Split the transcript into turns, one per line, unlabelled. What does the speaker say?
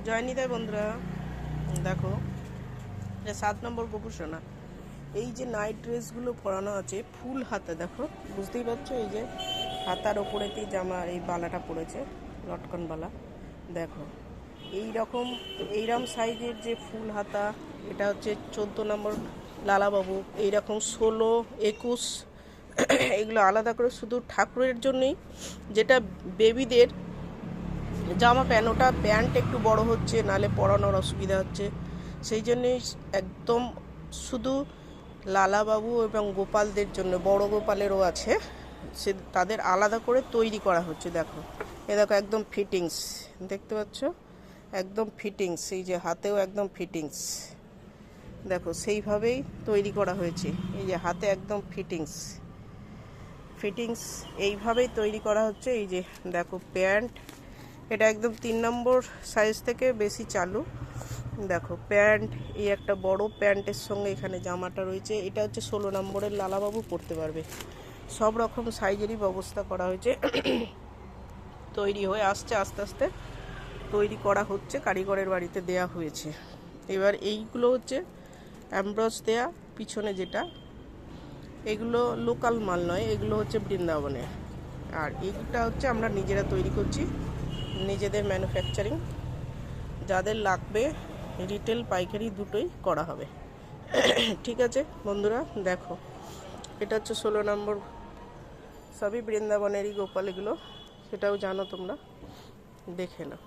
জয়নিতাই বন্ধুরা, দেখো এটা 7 নম্বর গোপুসোনা। এই যে নাইট ড্রেসগুলো পরানো আছে ফুল হাতে, দেখো বুঝতেই পারছো। এই যে হাতার ওপরেতেই জামা, এই বালাটা পড়েছে লটকন বালা। দেখো এইরকম সাইজের যে ফুল হাতা, এটা হচ্ছে 14 নম্বর লালাবাবু। এইরকম 16, 21 এগুলো আলাদা করে শুধু ঠাকুরের জন্যই। যেটা বেবিদের জামা প্যান্ট, ওটা প্যান্ট একটু বড় হচ্ছে, নালে পরানোর অসুবিধা হচ্ছে, সেই জন্যই একদম শুধু লালাবাবু এবং গোপালদের জন্য, বড় গোপালেরও আছে, সে তাদের আলাদা করে তৈরি করা হচ্ছে। দেখো দেখো একদম ফিটিংস, দেখতে পাচ্ছ একদম ফিটিংস। এই যে হাতেও একদম ফিটিংস, দেখো সেইভাবেই তৈরি করা হয়েছে। এই যে হাতে একদম ফিটিংস এইভাবেই তৈরি করা হচ্ছে। এই যে দেখো প্যান্ট, এটা একদম 3 নম্বর সাইজ থেকে বেশি চালু। দেখো প্যান্ট, এই একটা বড় প্যান্টের সঙ্গে এখানে জামাটা রয়েছে। এটা হচ্ছে 16 নম্বরের লালাবাবু পরতে পারবে। সব রকম সাইজেরই ব্যবস্থা করা হয়েছে। তৈরি হয়ে আসছে, আস্তে আস্তে তৈরি করা হচ্ছে, কারিগরের বাড়িতে দেয়া হয়েছে। এবার এইগুলো হচ্ছে অ্যামব্রস দেয়া পিছনে যেটা, এগুলো লোকাল মাল নয়, এগুলো হচ্ছে বৃন্দাবনের। আর এইটা হচ্ছে আমরা নিজেরা তৈরি করছি, নিজেদের ম্যানুফ্যাকচারিং। যাদের লাগবে রিটেল পাইকারি দুটোই করা হবে। ঠিক আছে বন্ধুরা, দেখো এটা হচ্ছে 16 নম্বর, সবই বৃন্দাবনেরই গোপাল। এগুলো সেটাও জানো তোমরা, দেখে নাও।